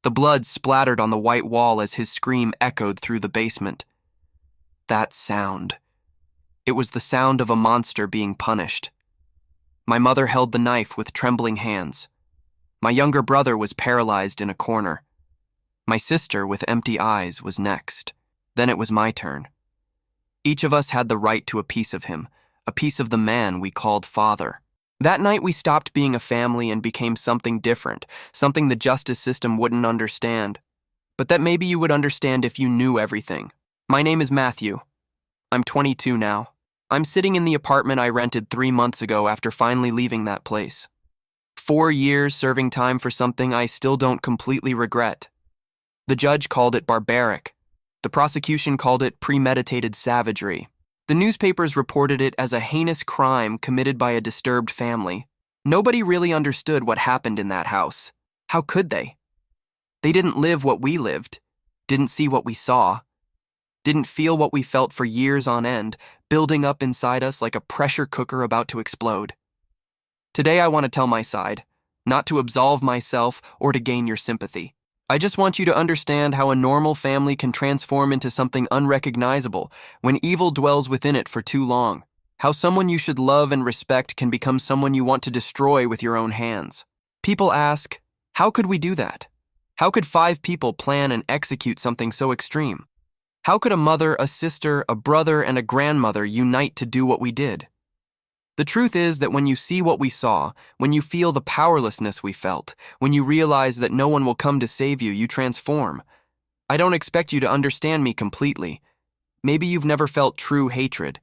The blood splattered on the white wall as his scream echoed through the basement. That sound. It was the sound of a monster being punished. My mother held the knife with trembling hands. My younger brother was paralyzed in a corner. My sister, with empty eyes, was next. Then it was my turn. Each of us had the right to a piece of him, a piece of the man we called father. That night we stopped being a family and became something different, something the justice system wouldn't understand. But that maybe you would understand if you knew everything. My name is Matthew. I'm 22 now. I'm sitting in the apartment I rented 3 months ago after finally leaving that place. 4 years serving time for something I still don't completely regret. The judge called it barbaric. The prosecution called it premeditated savagery. The newspapers reported it as a heinous crime committed by a disturbed family. Nobody really understood what happened in that house. How could they? They didn't live what we lived, didn't see what we saw, didn't feel what we felt for years on end, building up inside us like a pressure cooker about to explode. Today I want to tell my side, not to absolve myself or to gain your sympathy. I just want you to understand how a normal family can transform into something unrecognizable when evil dwells within it for too long. How someone you should love and respect can become someone you want to destroy with your own hands. People ask, how could we do that? How could 5 people plan and execute something so extreme? How could a mother, a sister, a brother, and a grandmother unite to do what we did? The truth is that when you see what we saw, when you feel the powerlessness we felt, when you realize that no one will come to save you, you transform. I don't expect you to understand me completely. Maybe you've never felt true hatred.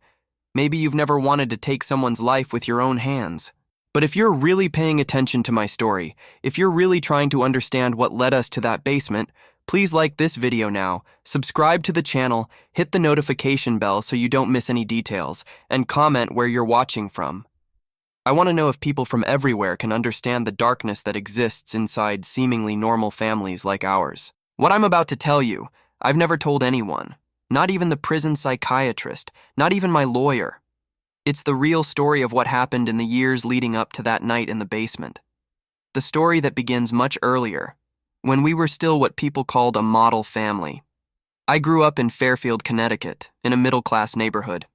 Maybe you've never wanted to take someone's life with your own hands. But if you're really paying attention to my story, if you're really trying to understand what led us to that basement, please like this video now, subscribe to the channel, hit the notification bell so you don't miss any details, and comment where you're watching from. I want to know if people from everywhere can understand the darkness that exists inside seemingly normal families like ours. What I'm about to tell you, I've never told anyone, not even the prison psychiatrist, not even my lawyer. It's the real story of what happened in the years leading up to that night in the basement. The story that begins much earlier, when we were still what people called a model family. I grew up in Fairfield, Connecticut, in a middle-class neighborhood.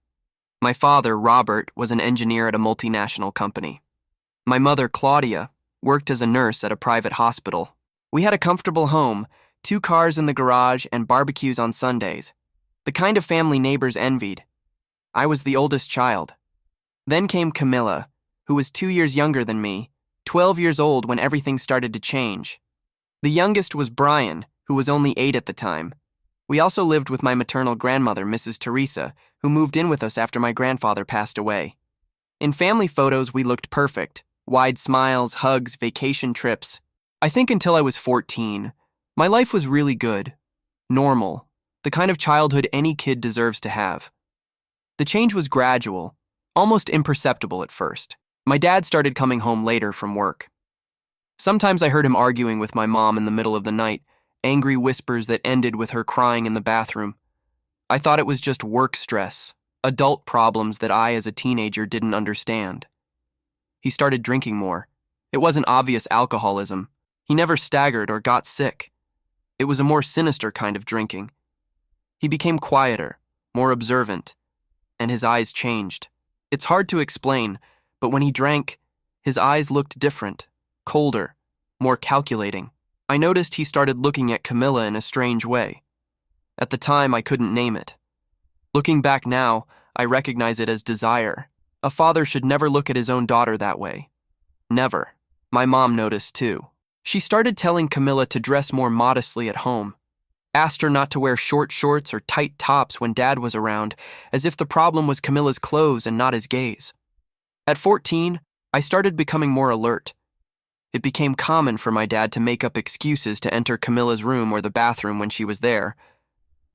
My father, Robert, was an engineer at a multinational company. My mother, Claudia, worked as a nurse at a private hospital. We had a comfortable home, 2 cars in the garage, and barbecues on Sundays. The kind of family neighbors envied. I was the oldest child. Then came Camilla, who was 2 years younger than me, 12 years old when everything started to change. The youngest was Brian, who was only 8 at the time. We also lived with my maternal grandmother, Mrs. Teresa, who moved in with us after my grandfather passed away. In family photos, we looked perfect. Wide smiles, hugs, vacation trips. I think until I was 14, my life was really good. Normal. The kind of childhood any kid deserves to have. The change was gradual, almost imperceptible at first. My dad started coming home later from work. Sometimes I heard him arguing with my mom in the middle of the night, angry whispers that ended with her crying in the bathroom. I thought it was just work stress, adult problems that I as a teenager didn't understand. He started drinking more. It wasn't obvious alcoholism. He never staggered or got sick. It was a more sinister kind of drinking. He became quieter, more observant, and his eyes changed. It's hard to explain, but when he drank, his eyes looked different. Colder, more calculating. I noticed he started looking at Camilla in a strange way. At the time, I couldn't name it. Looking back now, I recognize it as desire. A father should never look at his own daughter that way. Never. My mom noticed too. She started telling Camilla to dress more modestly at home. Asked her not to wear short shorts or tight tops when Dad was around, as if the problem was Camilla's clothes and not his gaze. At 14, I started becoming more alert. It became common for my dad to make up excuses to enter Camilla's room or the bathroom when she was there.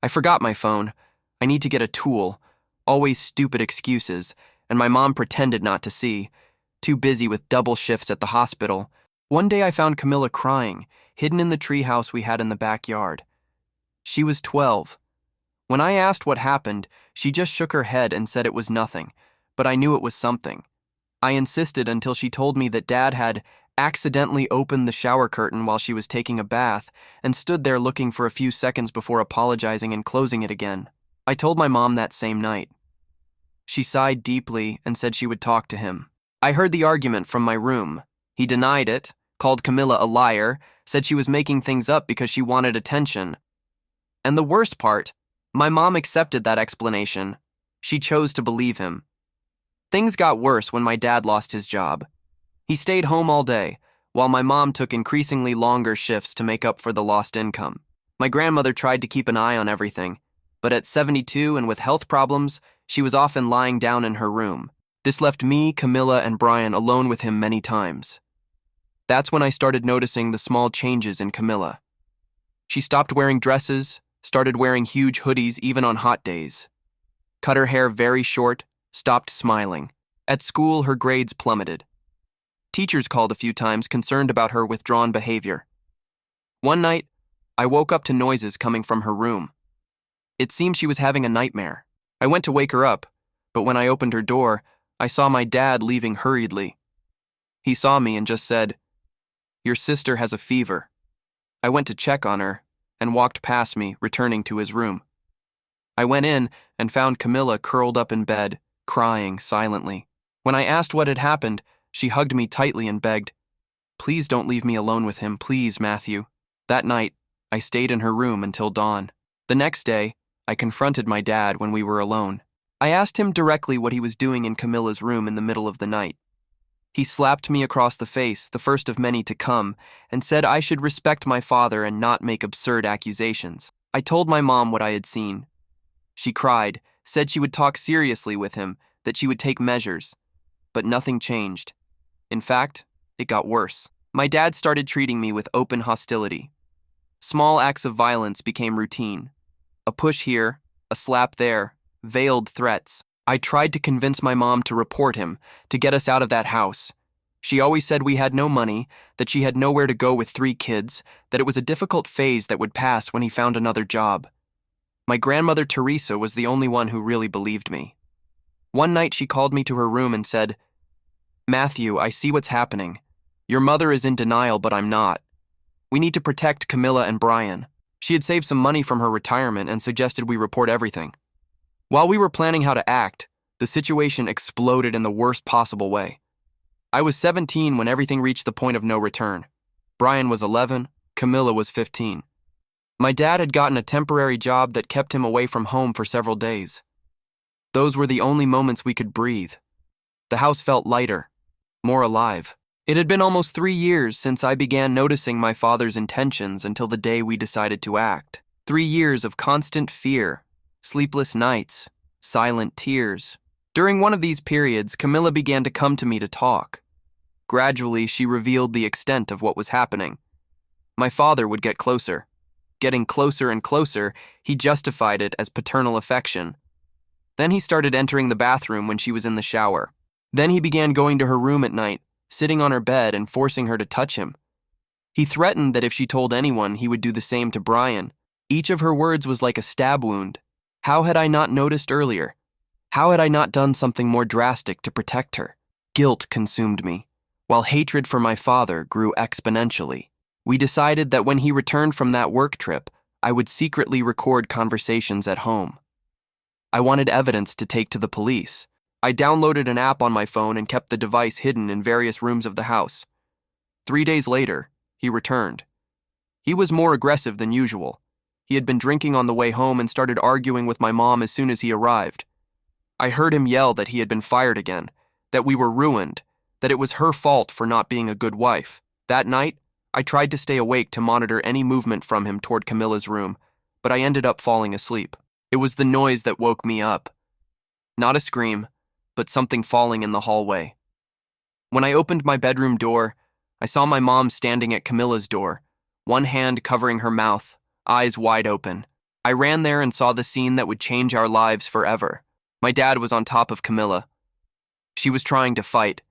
I forgot my phone. I need to get a tool. Always stupid excuses, and my mom pretended not to see. Too busy with double shifts at the hospital. One day I found Camilla crying, hidden in the treehouse we had in the backyard. She was 12. When I asked what happened, she just shook her head and said it was nothing, but I knew it was something. I insisted until she told me that Dad had accidentally opened the shower curtain while she was taking a bath and stood there looking for a few seconds before apologizing and closing it again. I told my mom that same night. She sighed deeply and said she would talk to him. I heard the argument from my room. He denied it, called Camilla a liar, said she was making things up because she wanted attention. And the worst part, my mom accepted that explanation. She chose to believe him. Things got worse when my dad lost his job. He stayed home all day, while my mom took increasingly longer shifts to make up for the lost income. My grandmother tried to keep an eye on everything, but at 72 and with health problems, she was often lying down in her room. This left me, Camilla, and Brian alone with him many times. That's when I started noticing the small changes in Camilla. She stopped wearing dresses, started wearing huge hoodies even on hot days. Cut her hair very short, stopped smiling. At school, her grades plummeted. Teachers called a few times, concerned about her withdrawn behavior. One night, I woke up to noises coming from her room. It seemed she was having a nightmare. I went to wake her up, but when I opened her door, I saw my dad leaving hurriedly. He saw me and just said, "Your sister has a fever." I went to check on her and walked past me, returning to his room. I went in and found Camilla curled up in bed, crying silently. When I asked what had happened, she hugged me tightly and begged, "Please don't leave me alone with him, please, Matthew." That night, I stayed in her room until dawn. The next day, I confronted my dad when we were alone. I asked him directly what he was doing in Camilla's room in the middle of the night. He slapped me across the face, the first of many to come, and said I should respect my father and not make absurd accusations. I told my mom what I had seen. She cried, said she would talk seriously with him, that she would take measures. But nothing changed. In fact, it got worse. My dad started treating me with open hostility. Small acts of violence became routine. A push here, a slap there, veiled threats. I tried to convince my mom to report him, to get us out of that house. She always said we had no money, that she had nowhere to go with 3 kids, that it was a difficult phase that would pass when he found another job. My grandmother Teresa was the only one who really believed me. One night she called me to her room and said, "Matthew, I see what's happening. Your mother is in denial, but I'm not. We need to protect Camilla and Brian." She had saved some money from her retirement and suggested we report everything. While we were planning how to act, the situation exploded in the worst possible way. I was 17 when everything reached the point of no return. Brian was 11, Camilla was 15. My dad had gotten a temporary job that kept him away from home for several days. Those were the only moments we could breathe. The house felt lighter, more alive. It had been almost 3 years since I began noticing my father's intentions until the day we decided to act. 3 years of constant fear, sleepless nights, silent tears. During one of these periods, Camilla began to come to me to talk. Gradually, she revealed the extent of what was happening. My father would get closer. Getting closer and closer, he justified it as paternal affection. Then he started entering the bathroom when she was in the shower. Then he began going to her room at night, sitting on her bed and forcing her to touch him. He threatened that if she told anyone, he would do the same to Brian. Each of her words was like a stab wound. How had I not noticed earlier? How had I not done something more drastic to protect her? Guilt consumed me, while hatred for my father grew exponentially. We decided that when he returned from that work trip, I would secretly record conversations at home. I wanted evidence to take to the police. I downloaded an app on my phone and kept the device hidden in various rooms of the house. 3 days later, he returned. He was more aggressive than usual. He had been drinking on the way home and started arguing with my mom as soon as he arrived. I heard him yell that he had been fired again, that we were ruined, that it was her fault for not being a good wife. That night, I tried to stay awake to monitor any movement from him toward Camilla's room, but I ended up falling asleep. It was the noise that woke me up. Not a scream, but something falling in the hallway. When I opened my bedroom door, I saw my mom standing at Camilla's door, one hand covering her mouth, eyes wide open. I ran there and saw the scene that would change our lives forever. My dad was on top of Camilla. She was trying to fight,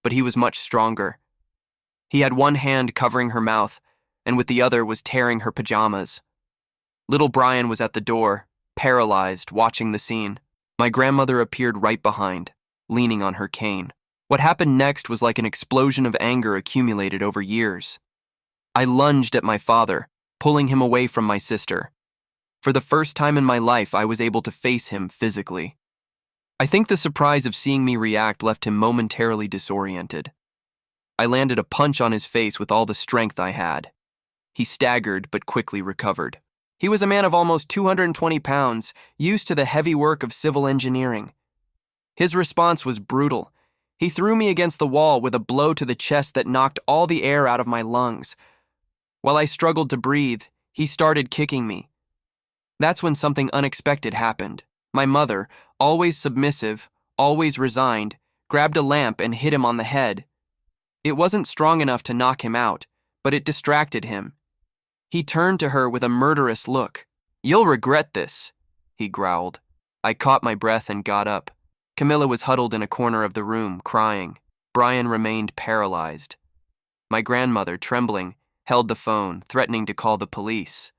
but he was much stronger. He had one hand covering her mouth, and with the other was tearing her pajamas. Little Brian was at the door, paralyzed, watching the scene. My grandmother appeared right behind, leaning on her cane. What happened next was like an explosion of anger accumulated over years. I lunged at my father, pulling him away from my sister. For the first time in my life, I was able to face him physically. I think the surprise of seeing me react left him momentarily disoriented. I landed a punch on his face with all the strength I had. He staggered but quickly recovered. He was a man of almost 220 pounds, used to the heavy work of civil engineering. His response was brutal. He threw me against the wall with a blow to the chest that knocked all the air out of my lungs. While I struggled to breathe, he started kicking me. That's when something unexpected happened. My mother, always submissive, always resigned, grabbed a lamp and hit him on the head. It wasn't strong enough to knock him out, but it distracted him. He turned to her with a murderous look. "You'll regret this," he growled. I caught my breath and got up. Camilla was huddled in a corner of the room, crying. Brian remained paralyzed. My grandmother, trembling, held the phone, threatening to call the police.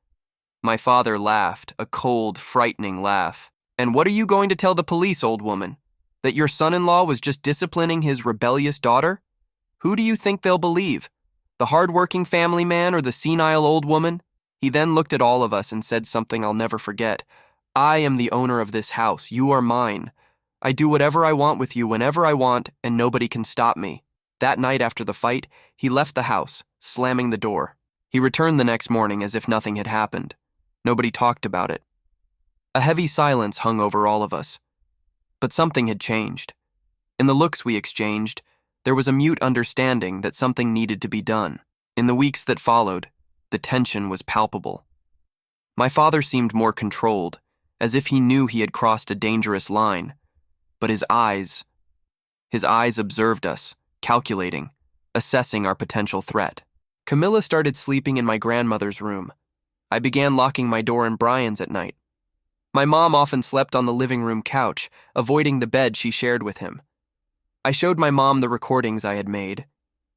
My father laughed, a cold, frightening laugh. "And what are you going to tell the police, old woman? That your son-in-law was just disciplining his rebellious daughter? Who do you think they'll believe? The hard-working family man or the senile old woman?" He then looked at all of us and said something I'll never forget. "I am the owner of this house. You are mine. I do whatever I want with you whenever I want, and nobody can stop me." That night after the fight, he left the house, slamming the door. He returned the next morning as if nothing had happened. Nobody talked about it. A heavy silence hung over all of us. But something had changed. In the looks we exchanged, there was a mute understanding that something needed to be done. In the weeks that followed, the tension was palpable. My father seemed more controlled, as if he knew he had crossed a dangerous line. But his eyes observed us, calculating, assessing our potential threat. Camilla started sleeping in my grandmother's room. I began locking my door and Brian's at night. My mom often slept on the living room couch, avoiding the bed she shared with him. I showed my mom the recordings I had made.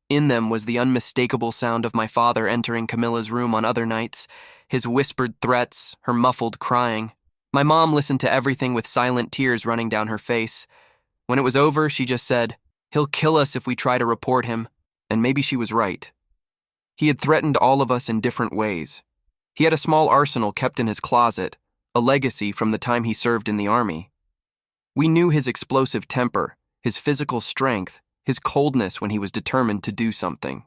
In them was the unmistakable sound of my father entering Camilla's room on other nights, his whispered threats, her muffled crying. My mom listened to everything with silent tears running down her face. When it was over, she just said, "He'll kill us if we try to report him." And maybe she was right. He had threatened all of us in different ways. He had a small arsenal kept in his closet, a legacy from the time he served in the army. We knew his explosive temper, his physical strength, his coldness when he was determined to do something.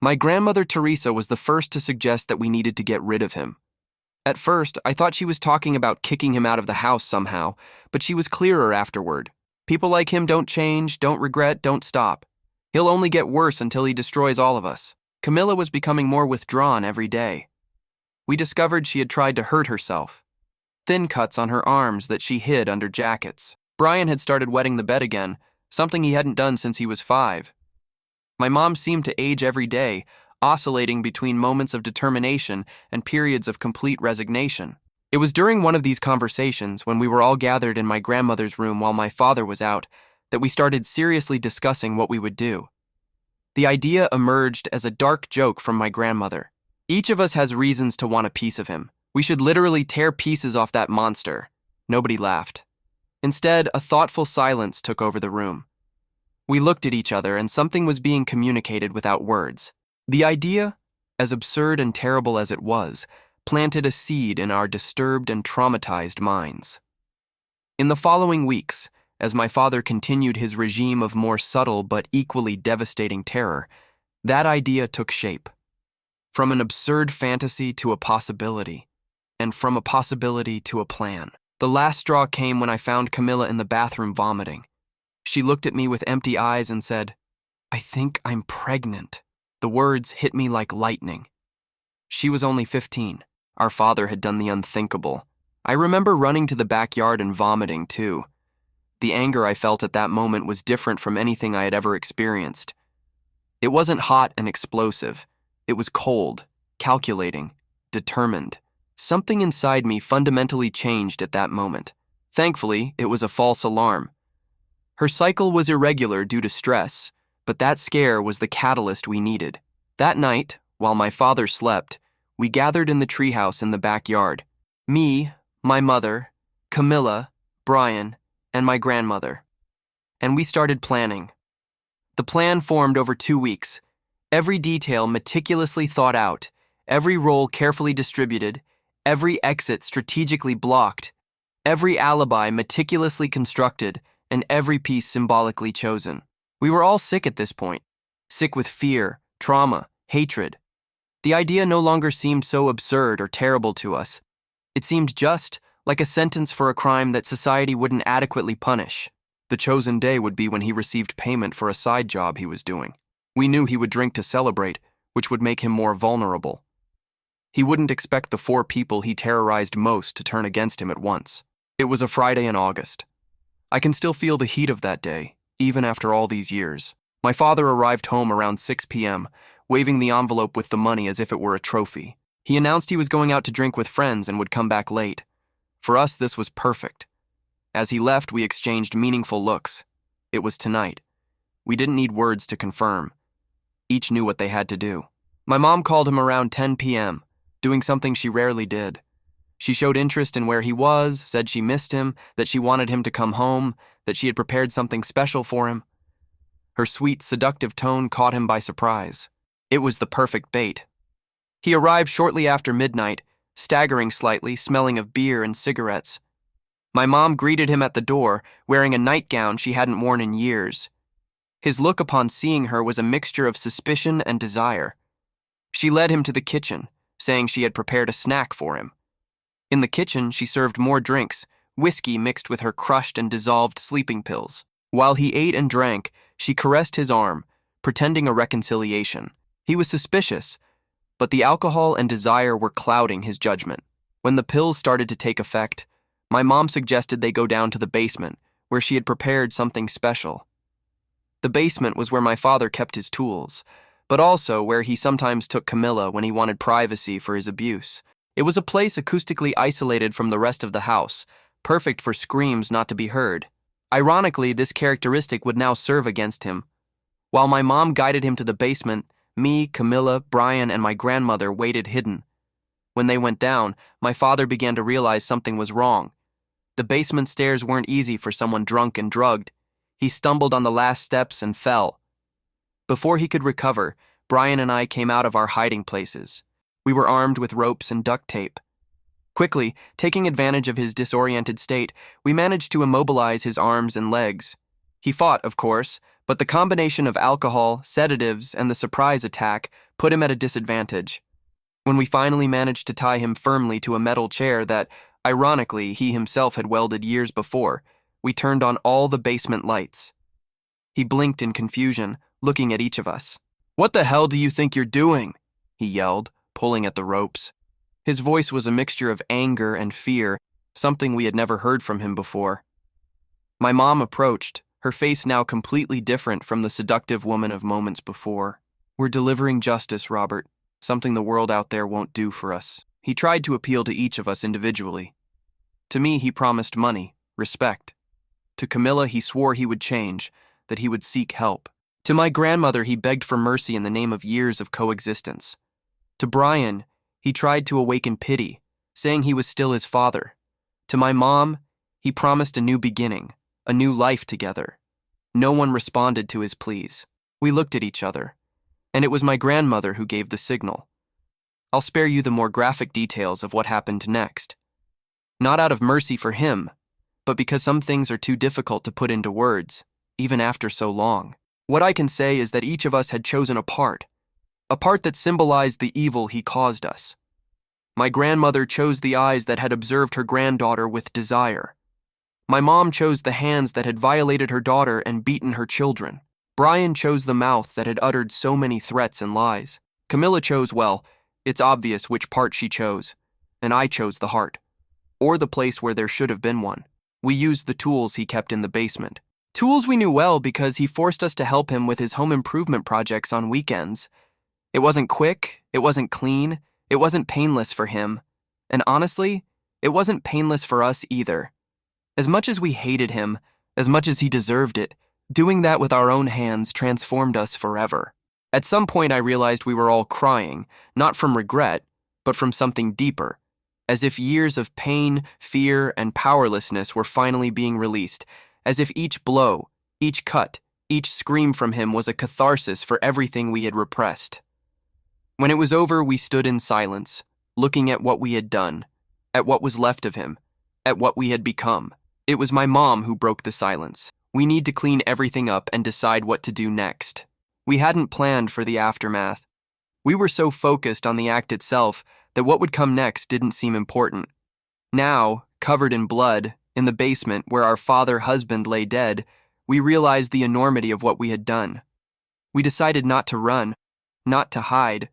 My grandmother Teresa was the first to suggest that we needed to get rid of him. At first, I thought she was talking about kicking him out of the house somehow, but she was clearer afterward. People like him don't change, don't regret, don't stop. He'll only get worse until he destroys all of us. Camilla was becoming more withdrawn every day. We discovered she had tried to hurt herself. Thin cuts on her arms that she hid under jackets. Brian had started wetting the bed again, something he hadn't done since he was 5. My mom seemed to age every day, oscillating between moments of determination and periods of complete resignation. It was during one of these conversations, when we were all gathered in my grandmother's room while my father was out, that we started seriously discussing what we would do. The idea emerged as a dark joke from my grandmother. "Each of us has reasons to want a piece of him. We should literally tear pieces off that monster." Nobody laughed. Instead, a thoughtful silence took over the room. We looked at each other, and something was being communicated without words. The idea, as absurd and terrible as it was, planted a seed in our disturbed and traumatized minds. In the following weeks, as my father continued his regime of more subtle but equally devastating terror, that idea took shape. From an absurd fantasy to a possibility, and from a possibility to a plan. The last straw came when I found Camilla in the bathroom vomiting. She looked at me with empty eyes and said, "I think I'm pregnant." The words hit me like lightning. She was only 15. Our father had done the unthinkable. I remember running to the backyard and vomiting, too. The anger I felt at that moment was different from anything I had ever experienced. It wasn't hot and explosive. It was cold, calculating, determined. Something inside me fundamentally changed at that moment. Thankfully, it was a false alarm. Her cycle was irregular due to stress, but that scare was the catalyst we needed. That night, while my father slept, we gathered in the treehouse in the backyard. Me, my mother, Camilla, Brian, and my grandmother. And we started planning. The plan formed over 2 weeks. Every detail meticulously thought out, every role carefully distributed, every exit strategically blocked, every alibi meticulously constructed, and every piece symbolically chosen. We were all sick at this point, sick with fear, trauma, hatred. The idea no longer seemed so absurd or terrible to us. It seemed just like a sentence for a crime that society wouldn't adequately punish. The chosen day would be when he received payment for a side job he was doing. We knew he would drink to celebrate, which would make him more vulnerable. He wouldn't expect the 4 people he terrorized most to turn against him at once. It was a Friday in August. I can still feel the heat of that day, even after all these years. My father arrived home around 6 p.m., waving the envelope with the money as if it were a trophy. He announced he was going out to drink with friends and would come back late. For us, this was perfect. As he left, we exchanged meaningful looks. It was tonight. We didn't need words to confirm. Each knew what they had to do. My mom called him around 10 p.m., doing something she rarely did. She showed interest in where he was, said she missed him, that she wanted him to come home, that she had prepared something special for him. Her sweet, seductive tone caught him by surprise. It was the perfect bait. He arrived shortly after midnight, staggering slightly, smelling of beer and cigarettes. My mom greeted him at the door, wearing a nightgown she hadn't worn in years. His look upon seeing her was a mixture of suspicion and desire. She led him to the kitchen, saying she had prepared a snack for him. In the kitchen, she served more drinks, whiskey mixed with her crushed and dissolved sleeping pills. While he ate and drank, she caressed his arm, pretending a reconciliation. He was suspicious, but the alcohol and desire were clouding his judgment. When the pills started to take effect, my mom suggested they go down to the basement, where she had prepared something special. The basement was where my father kept his tools, but also where he sometimes took Camilla when he wanted privacy for his abuse. It was a place acoustically isolated from the rest of the house, perfect for screams not to be heard. Ironically, this characteristic would now serve against him. While my mom guided him to the basement, me, Camilla, Brian, and my grandmother waited hidden. When they went down, my father began to realize something was wrong. The basement stairs weren't easy for someone drunk and drugged. He stumbled on the last steps and fell. Before he could recover, Brian and I came out of our hiding places. We were armed with ropes and duct tape. Quickly, taking advantage of his disoriented state, we managed to immobilize his arms and legs. He fought, of course, but the combination of alcohol, sedatives, and the surprise attack put him at a disadvantage. When we finally managed to tie him firmly to a metal chair that, ironically, he himself had welded years before, we turned on all the basement lights. He blinked in confusion, looking at each of us. "What the hell do you think you're doing?" he yelled, pulling at the ropes. His voice was a mixture of anger and fear, something we had never heard from him before. My mom approached, her face now completely different from the seductive woman of moments before. "We're delivering justice, Robert, something the world out there won't do for us." He tried to appeal to each of us individually. To me, he promised money, respect. To Camilla, he swore he would change, that he would seek help. To my grandmother, he begged for mercy in the name of years of coexistence. To Brian, he tried to awaken pity, saying he was still his father. To my mom, he promised a new beginning, a new life together. No one responded to his pleas. We looked at each other, and it was my grandmother who gave the signal. I'll spare you the more graphic details of what happened next. Not out of mercy for him, but because some things are too difficult to put into words, even after so long. What I can say is that each of us had chosen a part that symbolized the evil he caused us. My grandmother chose the eyes that had observed her granddaughter with desire. My mom chose the hands that had violated her daughter and beaten her children. Brian chose the mouth that had uttered so many threats and lies. Camilla chose, well, it's obvious which part she chose, and I chose the heart, or the place where there should have been one. We used the tools he kept in the basement. Tools we knew well because he forced us to help him with his home improvement projects on weekends. It wasn't quick, it wasn't clean, it wasn't painless for him, and honestly, it wasn't painless for us either. As much as we hated him, as much as he deserved it, doing that with our own hands transformed us forever. At some point I realized we were all crying, not from regret, but from something deeper, as if years of pain, fear, and powerlessness were finally being released, as if each blow, each cut, Each scream from him was a catharsis for everything we had repressed. When it was over, we stood in silence, looking at what we had done, at what was left of him, at what we had become. It was my mom who broke the silence. We need to clean everything up and decide what to do next. We hadn't planned for the aftermath. We were so focused on the act itself that what would come next didn't seem important. Now, covered in blood, in the basement where our father-husband lay dead, we realized the enormity of what we had done. We decided not to run, not to hide.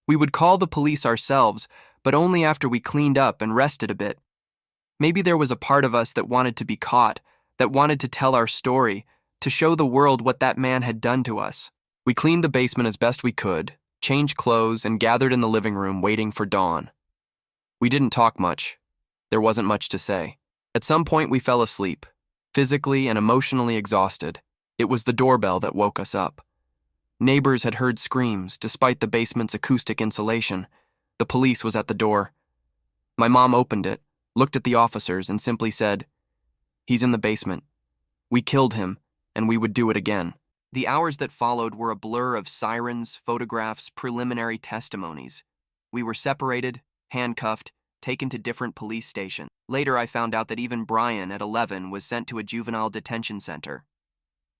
We would call the police ourselves, but only after we cleaned up and rested a bit. Maybe there was a part of us that wanted to be caught, that wanted to tell our story, to show the world what that man had done to us. We cleaned the basement as best we could, changed clothes, and gathered in the living room waiting for dawn. We didn't talk much. There wasn't much to say. At some point we fell asleep, physically and emotionally exhausted. It was the doorbell that woke us up. Neighbors had heard screams, despite the basement's acoustic insulation. The police was at the door. My mom opened it, looked at the officers, and simply said, "He's in the basement. We killed him, and we would do it again." The hours that followed were a blur of sirens, photographs, preliminary testimonies. We were separated, handcuffed, taken to different police stations. Later, I found out that even Brian, at 11, was sent to a juvenile detention center.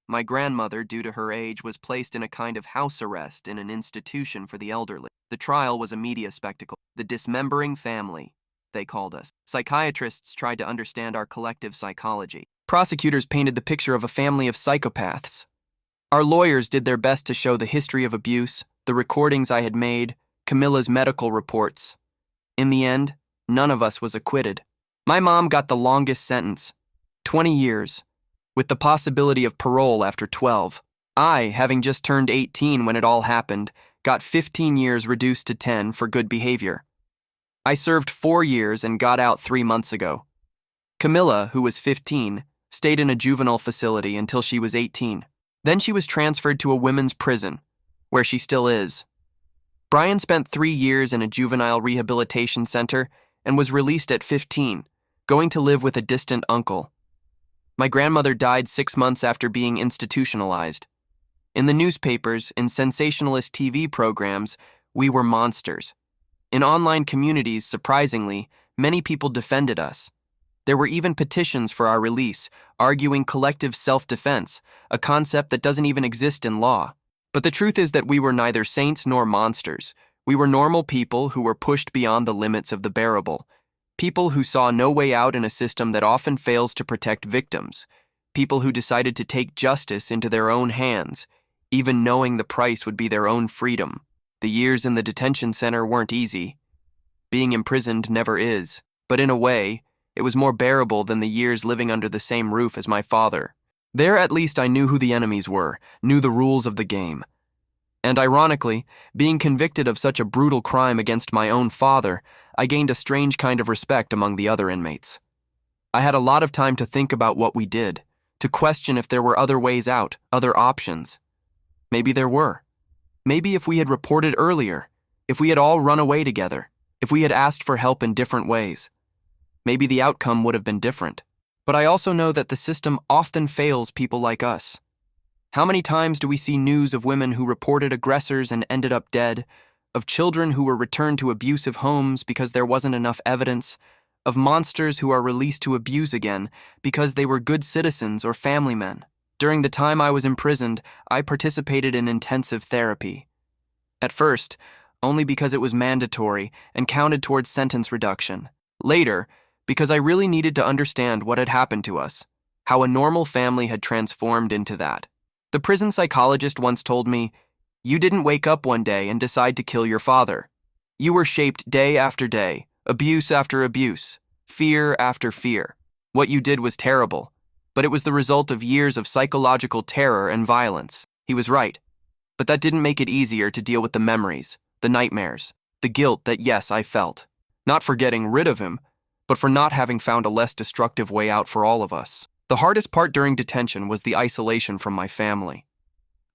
My grandmother, due to her age, was placed in a kind of house arrest in an institution for the elderly. The trial was a media spectacle. The dismembering family, they called us. Psychiatrists tried to understand our collective psychology. Prosecutors painted the picture of a family of psychopaths. Our lawyers did their best to show the history of abuse, the recordings I had made, Camilla's medical reports. In the end, none of us was acquitted. My mom got the longest sentence, 20 years, with the possibility of parole after 12. I, having just turned 18 when it all happened, got 15 years reduced to 10 for good behavior. I served 4 years and got out 3 months ago. Camilla, who was 15, stayed in a juvenile facility until she was 18. Then she was transferred to a women's prison, where she still is. Brian spent 3 years in a juvenile rehabilitation center and was released at 15, going to live with a distant uncle. My grandmother died 6 months after being institutionalized. In the newspapers, in sensationalist TV programs, we were monsters. In online communities, surprisingly, many people defended us. There were even petitions for our release, arguing collective self-defense, a concept that doesn't even exist in law. But the truth is that we were neither saints nor monsters. We were normal people who were pushed beyond the limits of the bearable. People who saw no way out in a system that often fails to protect victims. People who decided to take justice into their own hands, even knowing the price would be their own freedom. The years in the detention center weren't easy. Being imprisoned never is, but in a way, it was more bearable than the years living under the same roof as my father. There at least I knew who the enemies were, knew the rules of the game. And ironically, being convicted of such a brutal crime against my own father, I gained a strange kind of respect among the other inmates. I had a lot of time to think about what we did, to question if there were other ways out, other options. Maybe there were. Maybe if we had reported earlier, if we had all run away together, if we had asked for help in different ways, maybe the outcome would have been different. But I also know that the system often fails people like us. How many times do we see news of women who reported aggressors and ended up dead, of children who were returned to abusive homes because there wasn't enough evidence, of monsters who are released to abuse again because they were good citizens or family men? During the time I was imprisoned, I participated in intensive therapy. At first, only because it was mandatory and counted towards sentence reduction. Later, because I really needed to understand what had happened to us, how a normal family had transformed into that. The prison psychologist once told me, "You didn't wake up one day and decide to kill your father. You were shaped day after day, abuse after abuse, fear after fear. What you did was terrible, but it was the result of years of psychological terror and violence." He was right, but that didn't make it easier to deal with the memories, the nightmares, the guilt that, yes, I felt. Not for getting rid of him, but for not having found a less destructive way out for all of us. The hardest part during detention was the isolation from my family.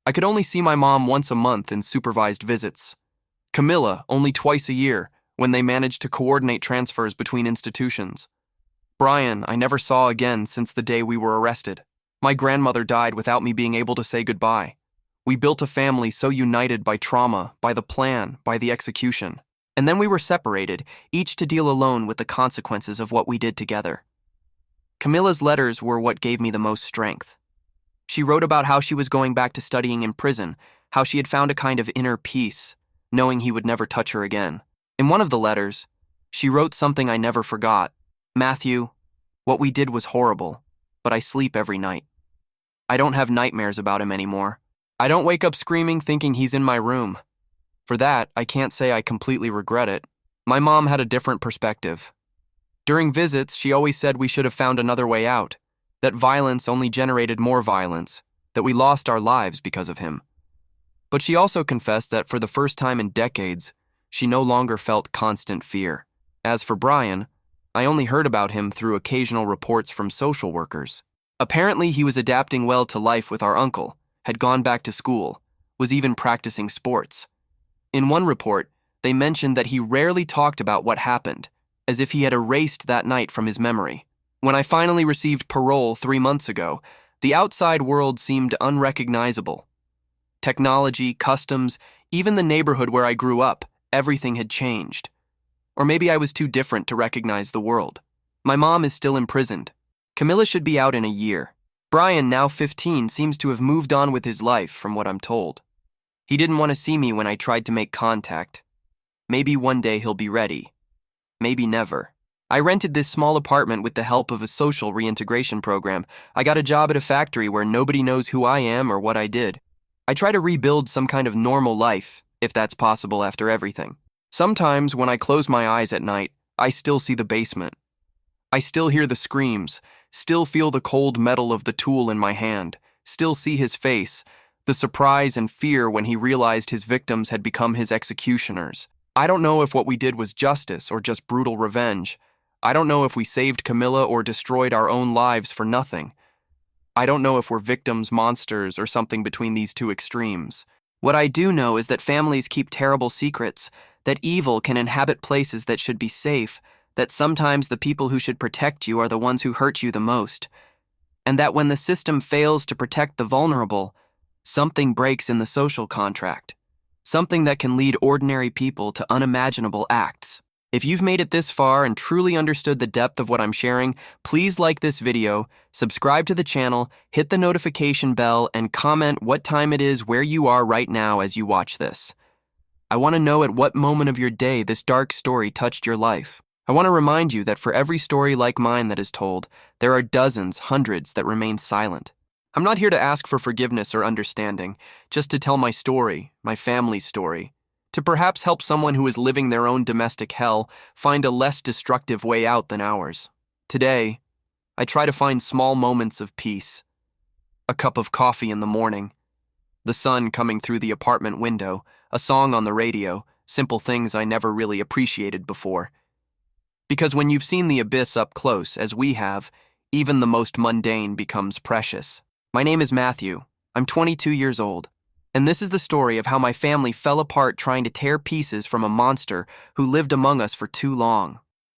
I could only see my mom once a month in supervised visits. Camilla only twice a year, when they managed to coordinate transfers between institutions. Brian I never saw again since the day we were arrested. My grandmother died without me being able to say goodbye. We built a family so united by trauma, by the plan, by the execution. And then we were separated, each to deal alone with the consequences of what we did together. Camilla's letters were what gave me the most strength. She wrote about how she was going back to studying in prison, how she had found a kind of inner peace, knowing he would never touch her again. In one of the letters, she wrote something I never forgot. Matthew, what we did was horrible, but I sleep every night. I don't have nightmares about him anymore. I don't wake up screaming thinking he's in my room. For that, I can't say I completely regret it. My mom had a different perspective. During visits, she always said we should have found another way out, that violence only generated more violence, that we lost our lives because of him. But she also confessed that for the first time in decades, she no longer felt constant fear. As for Brian, I only heard about him through occasional reports from social workers. Apparently, he was adapting well to life with our uncle, had gone back to school, was even practicing sports. In one report, they mentioned that he rarely talked about what happened, as if he had erased that night from his memory. When I finally received parole 3 months ago, the outside world seemed unrecognizable. Technology, customs, even the neighborhood where I grew up, everything had changed. Or maybe I was too different to recognize the world. My mom is still imprisoned. Camilla should be out in a year. Brian, now 15, seems to have moved on with his life, from what I'm told. He didn't want to see me when I tried to make contact. Maybe one day he'll be ready. Maybe never. I rented this small apartment with the help of a social reintegration program. I got a job at a factory where nobody knows who I am or what I did. I try to rebuild some kind of normal life, if that's possible after everything. Sometimes when I close my eyes at night, I still see the basement. I still hear the screams, still feel the cold metal of the tool in my hand, still see his face, the surprise and fear when he realized his victims had become his executioners. I don't know if what we did was justice or just brutal revenge. I don't know if we saved Camilla or destroyed our own lives for nothing. I don't know if we're victims, monsters, or something between these two extremes. What I do know is that families keep terrible secrets, that evil can inhabit places that should be safe, that sometimes the people who should protect you are the ones who hurt you the most, and that when the system fails to protect the vulnerable, something breaks in the social contract, something that can lead ordinary people to unimaginable acts. If you've made it this far and truly understood the depth of what I'm sharing, please like this video, subscribe to the channel, hit the notification bell, and comment what time it is where you are right now as you watch this. I want to know at what moment of your day this dark story touched your life. I want to remind you that for every story like mine that is told, there are dozens, hundreds that remain silent. I'm not here to ask for forgiveness or understanding, just to tell my story, my family's story, to perhaps help someone who is living their own domestic hell find a less destructive way out than ours. Today, I try to find small moments of peace. A cup of coffee in the morning, the sun coming through the apartment window, a song on the radio, simple things I never really appreciated before. Because when you've seen the abyss up close, as we have, even the most mundane becomes precious. My name is Matthew. I'm 22 years old. And this is the story of how my family fell apart trying to tear pieces from a monster who lived among us for too long.